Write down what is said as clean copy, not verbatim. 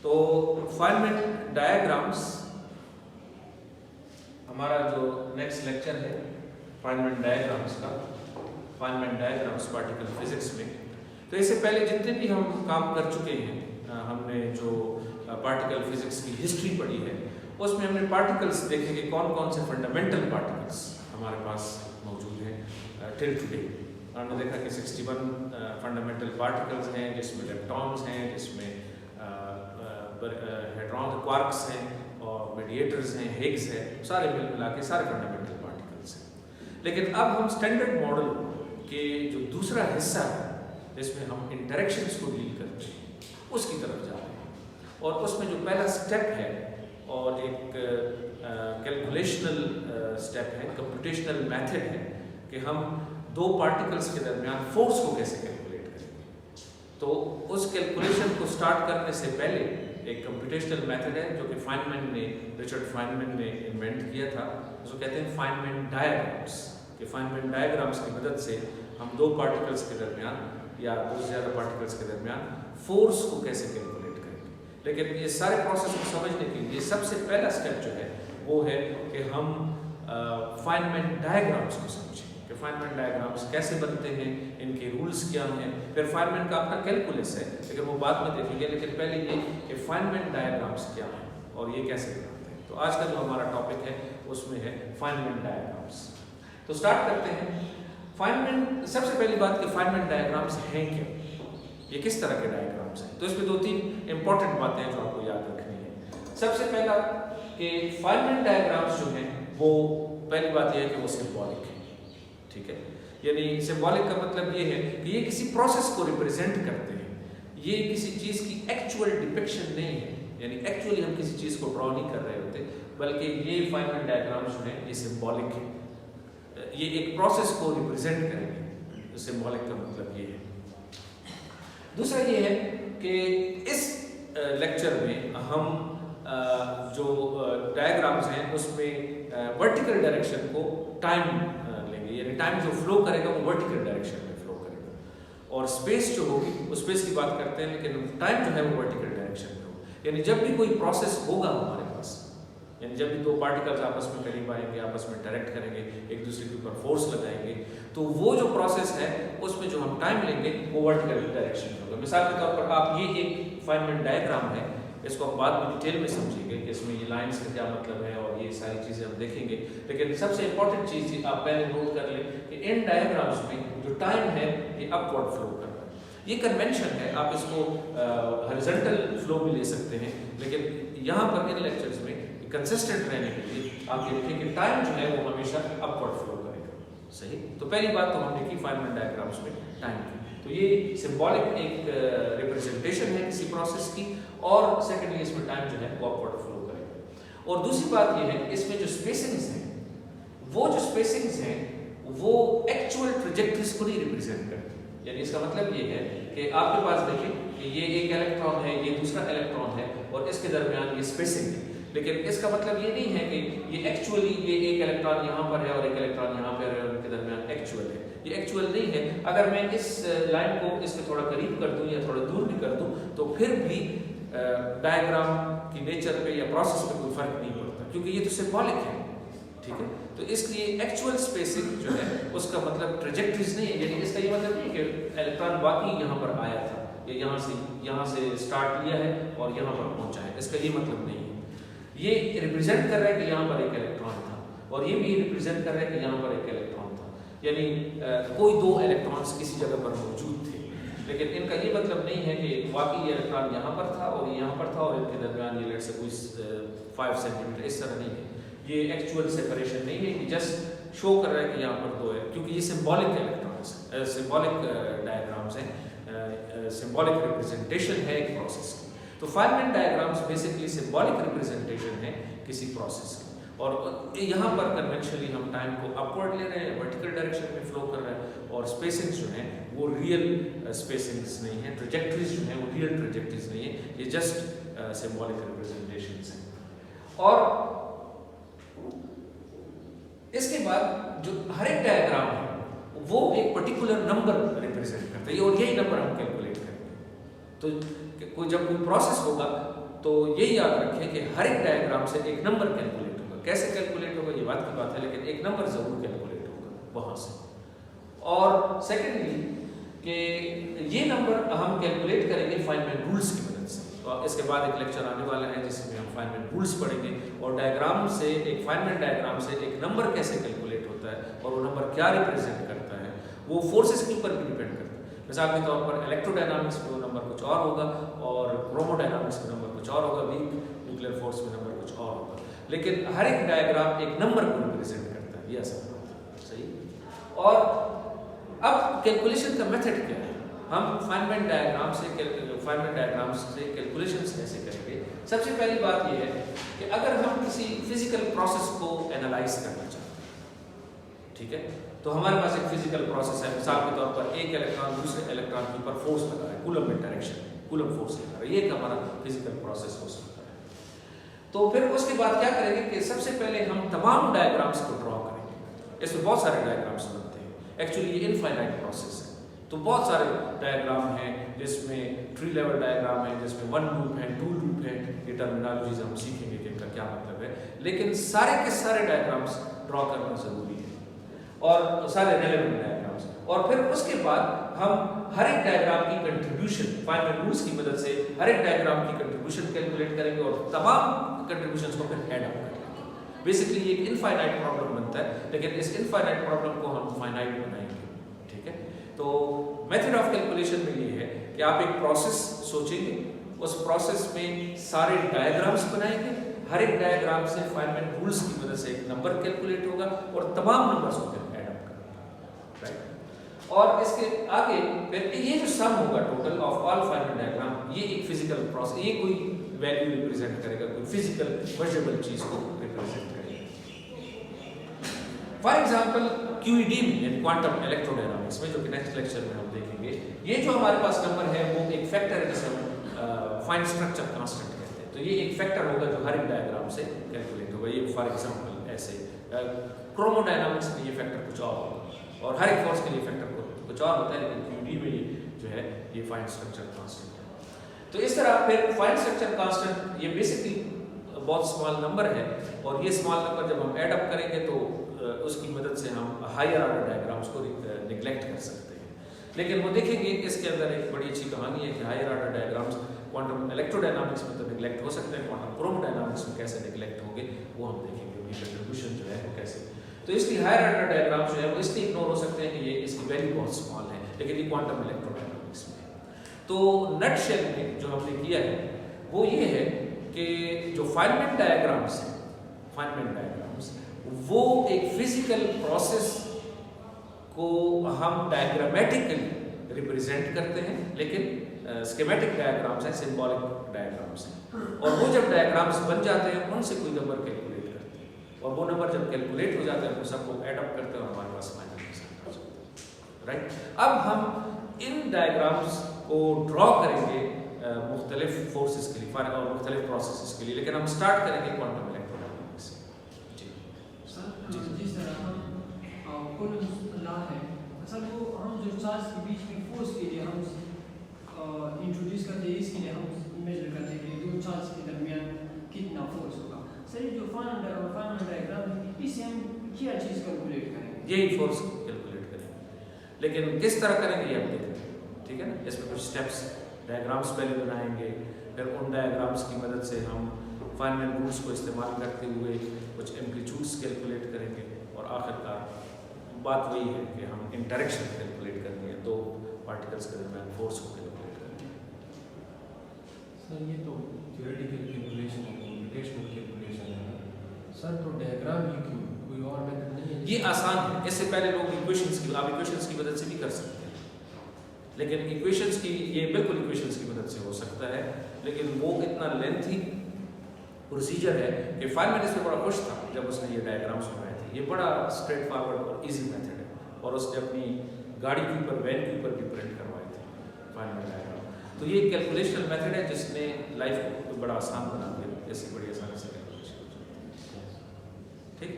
तो Feynman diagrams हमारा जो नेक्स्ट लेक्चर है फाइनमेंट डायग्राम्स का, फाइनमेंट डायग्राम्स पार्टिकल फिजिक्स में। तो इससे पहले जितने भी हम काम कर चुके हैं, हमने जो पार्टिकल फिजिक्स की हिस्ट्री पढ़ी है उसमें हमने पार्टिकल्स देखे कि कौन कौन से फंडामेंटल पार्टिकल्स हमारे पास मौजूद हैं टिल टुडे। हमने देखा कि 61 फंडामेंटल पार्टिकल्स हैं, जिसमें लेप्टॉन्स हैं, जिसमें हेड्रॉन्स, क्वार्क्स हैं और मीडिएटर्स हैं, हिग्स है, सारे मिल मिला के सारे फंडामेंटल पार्टिकल्स हैं। लेकिन अब हम स्टैंडर्ड मॉडल के जो दूसरा हिस्सा है जिसमें हम इंटरेक्शंस को डील करते हैं उसकी तरफ जा रहे हैं। और उसमें जो पहला स्टेप है और एक कैलकुलेशनल स्टेप है, कंप्यूटेशनल मेथड है कि हम दो पार्टिकल्स के दरमियान फोर्स को कैसे कैलकुलेट करेंगे। तो उस कैलकुलेशन को स्टार्ट करने से पहले एक कंप्यूटेशनल मेथड है जो कि रिचर्ड फाइनमैन ने इन्वेंट किया था, उसको कहते हैं फाइनमैन डायग्राम्स। कि फाइनमैन डायग्राम्स की मदद से हम दो पार्टिकल्स के दरमियान या दो से ज़्यादा पार्टिकल्स के दरमियान फोर्स को कैसे कैलकुलेट करेंगे। लेकिन ये सारे प्रोसेस को समझने के लिए सबसे पहला स्टेप जो है वो है कि हम फाइनमैन डायग्राम्स को समझें कि फाइनमैन डायग्राम्स कैसे बनते हैं, इनके रूल्स क्या हैं। फिर फाइनमैन का अपना कैलकुलस है लेकिन वो बाद में देखेंगे। लेकिन पहले ये कि फाइनमैन डायग्राम्स क्या हैं और ये कैसे बनाते हैं। तो आज का जो हमारा टॉपिक है उसमें है फाइनमैन डायग्राम्स। तो स्टार्ट करते हैं। फाइनमैन, सबसे पहली बात कि फाइनमैन डायग्राम्स हैं क्या, ये किस तरह के डायग्राम्स हैं। तो इसमें दो तीन इंपॉर्टेंट बातें हैं जो आपको याद रखनी है। सबसे पहला कि फाइनमैन डायग्राम्स जो हैं वो पहली बात यह है कि वो सिंबॉलिक है, ठीक है। यानी सिंबॉलिक का मतलब ये है कि ये किसी प्रोसेस को रिप्रेजेंट करते हैं, ये किसी चीज़ की एक्चुअल डिपिक्शन नहीं है। यानी एक्चुअली हम किसी चीज़ को ड्रॉ नहीं कर रहे होते, बल्कि ये फाइनमैन डायग्राम्स जो हैं ये सिंबॉलिक है, ये एक प्रोसेस को रिप्रेजेंट करेंगे। तो सिंबॉलिक का मतलब ये है। दूसरा ये है कि इस लेक्चर में हम जो डायग्राम्स हैं उसमें वर्टिकल डायरेक्शन को टाइम लेंगे, यानी टाइम जो फ्लो करेगा वो वर्टिकल डायरेक्शन में फ्लो करेगा। और स्पेस जो होगी वो स्पेस की बात करते हैं, लेकिन टाइम जो है वो वर्टिकल डायरेक्शन में होगा। यानी जब भी कोई प्रोसेस होगा हमारे पास, यानी जब भी दो पार्टिकल्स आपस में करीब आएंगे, आपस में डायरेक्ट करेंगे, एक दूसरे के ऊपर फोर्स लगाएंगे, तो वो जो प्रोसेस है उसमें जो हम टाइम लेंगे वो वर्टिकल डायरेक्शन में होगा। मिसाल के तौर पर आप ये एक फाइनमैन डायग्राम है, इसको हम बाद में डिटेल में समझेंगे कि इसमें ये लाइंस का क्या मतलब है और ये सारी चीज़ें हम देखेंगे। लेकिन सबसे इंपॉर्टेंट चीज़ आप पहले नोट कर लें कि इन डायग्राम्स में जो टाइम है ये अपवर्ड फ्लो कर रहा है। ये कन्वेंशन है, आप इसको हॉरिजॉन्टल फ्लो भी ले सकते हैं, लेकिन यहाँ पर इन लेक्चर्स में कंसिस्टेंट रहने के लिए आप ये देखें कि टाइम जो है वो हमेशा अपवर्ड फ्लो करेगा, सही। तो पहली बात तो हमने की फाइनमैन डायग्राम्स में टाइम की। तो ये सिंबॉलिक एक रिप्रेजेंटेशन है किसी प्रोसेस की, और सेकेंडली इसमें टाइम जो है वो अपवर्ड फ्लो करेगा। और दूसरी बात ये है इसमें जो स्पेसिंग्स हैं, वो जो स्पेसिंग्स हैं वो एक्चुअल ट्रेजेक्टरीज को नहीं रिप्रेजेंट करती। यानी इसका मतलब ये है कि आपके पास देखें कि ये एक इलेक्ट्रॉन है, ये दूसरा इलेक्ट्रॉन है और इसके दरमियान ये स्पेसिंग है, लेकिन इसका मतलब ये नहीं है कि ये एक्चुअली ये एक इलेक्ट्रॉन यहाँ पर है और एक इलेक्ट्रॉन यहाँ पर है और उनके दरमियान एक्चुअल है। ये एक्चुअल नहीं है। अगर मैं इस लाइन को इसके थोड़ा करीब कर दूं या थोड़ा दूर भी कर दूं तो फिर भी डायग्राम की नेचर पे या प्रोसेस पे कोई फर्क नहीं पड़ता, क्योंकि ये तो सिंबॉलिक है, ठीक है। तो इसलिए एक्चुअल स्पेसिंग जो है उसका मतलब ट्रेजेक्टरीज नहीं है। यानी इसका ये मतलब नहीं कि इलेक्ट्रॉन वाकई यहाँ पर आया था या यहाँ से स्टार्ट लिया है और यहाँ पर पहुँचा है, इसका ये मतलब नहीं है। ये रिप्रेजेंट कर रहा है कि यहाँ पर एक इलेक्ट्रॉन था और ये भी रिप्रेजेंट कर रहा है कि यहाँ पर एक इलेक्ट्रॉन था। यानी कोई दो इलेक्ट्रॉन्स किसी जगह पर मौजूद थे, लेकिन इनका ये मतलब नहीं है कि वाकई ये इलेक्ट्रॉन यहाँ पर था और यहाँ पर था और इनके दरमियान ये लेट से कोई 5 सेंटीमीटर, इस तरह नहीं है। ये एक्चुअल सेपरेशन नहीं है, ये जस्ट शो कर रहा है कि यहाँ पर दो है, क्योंकि ये सिंबॉलिक इलेक्ट्रॉन्स, सिंबॉलिक डायग्राम्स हैं, सिंबॉलिक रिप्रेजेंटेशन है एक प्रोसेस की। तो Feynman diagrams basically symbolic representation है किसी प्रोसेस की। और यहाँ पर कन्वेंशनली हम टाइम को अपवर्ड ले रहे हैं, वर्टिकल डायरेक्शन में फ्लो कर रहे हैं, और स्पेसिंग्स जो हैं वो रियल स्पेसिंग्स नहीं है, ट्रेजेक्टरीज जो हैं वो रियल ट्रेजेक्टरीज नहीं है, ये जस्ट सिंबॉलिक रिप्रेजेंटेशंस हैं। और इसके बाद जो हर एक डायग्राम है वो एक पर्टिकुलर नंबर रिप्रेजेंट करता है और यही नंबर हम कैलकुलेट करेंगे। तो जब कोई प्रोसेस होगा तो यही याद रखें कि हर एक डायग्राम से एक नंबर कैलकुलेट होगा। कैसे कैलकुलेट होगा ये बात की बात है, लेकिन एक नंबर जरूर कैलकुलेट होगा वहां से। और सेकेंडली कि ये नंबर हम कैलकुलेट करेंगे फाइनमेन रूल्स की मदद से। तो इसके बाद एक लेक्चर आने वाला है जिसमें हम फाइनमेन रूल्स पढ़ेंगे और डायग्राम से, एक फाइनमेन डायग्राम से एक नंबर कैसे कैलकुलेट होता है और वो नंबर क्या रिप्रेजेंट करता है, वो फोर्सेस के ऊपर भी डिपेंड करता है। मिसाल के तौर पर इलेक्ट्रोडायनामिक्स में वो नंबर कुछ और होगा और क्रोमोडायनामिक्स में नंबर कुछ और होगा, वीक न्यूक्लियर फोर्स में नंबर कुछ और होगा, लेकिन हर एक डायग्राम एक नंबर को रिप्रेजेंट करता है। ये ऐसा सही। और अब कैलकुलेशन का मेथड क्या है, हम फाइनमेन डायग्राम से कैलकुलेशंस कैसे करेंगे। सबसे पहली बात यह है कि अगर हम किसी फिजिकल प्रोसेस को एनालाइज करना चाहते हैं, ठीक है, तो हमारे पास एक फिजिकल प्रोसेस है। मिसाल के तौर पर एक इलेक्ट्रॉन दूसरे इलेक्ट्रॉन के ऊपर फोर्स लगा है, कूलम इंटरेक्शन, कूलम फोर्स लगा है, ये हमारा फिजिकल प्रोसेस हो सकता है। तो फिर उसके बाद क्या करेंगे कि सबसे पहले हम तमाम डायग्राम्स को ड्रॉ करेंगे। इसमें बहुत सारे डायग्राम्स बनते हैं, एक्चुअली ये इनफाइनाइट प्रोसेस है, तो बहुत सारे डायग्राम हैं जिसमें ट्री लेवल डायग्राम है, जिसमें 1 लूप है, 2 लूप है, ये टर्मिनोलॉजीज हम सीखेंगे कि इनका क्या मतलब है, लेकिन सारे के सारे डायग्राम्स ड्रॉ करना जरूरी है और सारे रेलेवेंट डायग्राम्स। और फिर उसके बाद हम हर एक डायग्राम की कंट्रीब्यूशन फाइनमेन रूल्स की मदद से हर एक डायग्राम की कंट्रीब्यूशन कैलकुलेट करेंगे और तमाम कंट्रीब्यूशंस को फिर ऐड अप करेंगे। बेसिकली एक इनफाइनाइट प्रॉब्लम बनता है, लेकिन इस इनफाइनाइट प्रॉब्लम को हम फाइनाइट बनाएंगे, ठीक है। तो मेथड ऑफ कैलकुलेशन में ये है कि आप एक प्रोसेस सोचेंगे, उस प्रोसेस में सारे डायग्राम्स बनाएंगे, हर एक डायग्राम से फाइनमेन रूल्स की मदद से एक नंबर कैलकुलेट होगा और तमाम नंबर्स को फिर ऐड अप करेंगे, राइट। और इसके आगे फिर ये जो सम होगा total of all Feynman diagram, ये एक फिजिकल प्रोसेस, ये कोई वैल्यू रिप्रेजेंट करेगा, कोई फिजिकल मेजरेबल चीज को रिप्रेजेंट करेगा। फॉर एग्जाम्पल QED में यानी क्वांटम इलेक्ट्रोडायनामिक्स में, जो कि नेक्स्ट लेक्चर में हम देखेंगे, ये जो हमारे पास नंबर है वो एक फैक्टर है जिसे हम फाइन स्ट्रक्चर कांस्टेंट कहते हैं। तो ये एक फैक्टर होगा जो हर एक डायग्राम से कैलकुलेट होगा। ये फॉर एग्जाम्पल ऐसे क्रोमोडायनामिक्स में ये फैक्टर कुछ और होगा और हर एक फोर्स के लिए फैक्टर कुछ और होता है, लेकिन QED में ये जो है ये फाइन स्ट्रक्चर कांस्टेंट है। तो इस तरह फिर फाइन स्ट्रक्चर कांस्टेंट ये बेसिकली बहुत स्मॉल नंबर है और ये स्मॉल नंबर जब हम ऐड अप करेंगे तो उसकी मदद से हम हायर ऑर्डर डायग्राम्स को निगलेक्ट कर सकते हैं। लेकिन वो देखेंगे इसके अंदर एक बड़ी अच्छी कहानी है कि higher order diagrams quantum electrodynamics में तो निगलेक्ट हो सकते हैं, क्वांटम क्रोमोडायनामिक्स में कैसे निगलेक्ट होंगे वो हम देखेंगे, उनकी कंट्रीब्यूशन जो है वो कैसे। तो इसलिए हायर ऑर्डर डायग्राम जो है वो इसलिए इग्नोर हो सकते हैं कि ये इसकी वैल्यू बहुत स्मॉल है, लेकिन ये क्वांटम इलेक्ट्रोडायनामिक्स में। तो नट शेल में जो हमने किया है वो ये है कि जो फाइनमेन डायग्राम्स है, फाइनमेन डायग्राम्स वो एक फिजिकल प्रोसेस को हम डायग्रामेटिकली रिप्रेजेंट करते हैं, लेकिन स्कीमेटिक डायग्राम्स हैं, सिंबॉलिक डायग्राम्स हैं। और वो जब डायग्राम्स बन जाते हैं उनसे कोई नंबर कैलकुलेट करते हैं और वो नंबर जब कैलकुलेट हो जाते हैं वो सबको ऐड अप करते हैं और हमारे पास फाइनल रिजल्ट आ जाता है, राइट। अब हम इन डायग्राम्स को ड्रॉ करेंगे मुख्तलिफ फोर्सेस के लिए और मुख्तलिफ प्रोसेसेस के लिए, लेकिन हम स्टार्ट करेंगे क्वांटम इलेक्ट्रोडायनामिक्स से। जिस तरह हम कूलम्स लॉ है, असल वो हम जो चार्ज के बीच में फोर्स के लिए हम इंट्रोड्यूस करते हैं, इसके लिए हम मेजर करते हैं कि दो चार्ज के दरमियान कितना फोर्स होगा। सर जो फाइनल डायग्राम है इससे हम क्या चीज़ कैलकुलेट करेंगे? यही फोर्स कैलकुलेट करेंगे, लेकिन किस तरह करेंगे ये आप देखेंगे, ठीक है ना। इसमें कुछ स्टेप्स, डायग्राम्स पहले बनाएंगे, फिर उन डायग्राम्स की मदद से हम फाइनमेन रूल्स को इस्तेमाल करते हुए कुछ एम्पलीट्यूड्स कैलकुलेट करेंगे और आखिरकार बात वही है कि हम इंटरेक्शन कैलकुलेट करनी है, दो पार्टिकल्स के दरमियान फोर्स को कैलकुलेट करनी है। सर ये तो थ्योरेटिकल कैलकुलेशन है, कम्प्यूटेशनल कैलकुलेशन है सर, तो डायग्राम ही क्यों, कोई और मेथड नहीं है? ये आसान है, इससे पहले लोग इक्वेशंस की मदद से भी कर सकते हैं, लेकिन इक्वेशंस की ये बिल्कुल इक्वेशंस की मदद से हो सकता है, लेकिन वो इतना लेंथी प्रोसीजर है कि फाइनमेन इसमें बड़ा खुश था जब उसने ये डायग्राम्स बनाए थे। ये बड़ा स्ट्रेट फॉरवर्ड और इजी मेथड है और उसने अपनी गाड़ी के ऊपर, वैन के ऊपर भी प्रिंट करवाए थे फाइनमेन डायग्राम। तो ये कैलकुलेशनल मेथड है जिसने लाइफ को बड़ा आसान बना दिया, जैसे बड़ी आसानी से कैलकुलेशन, ठीक।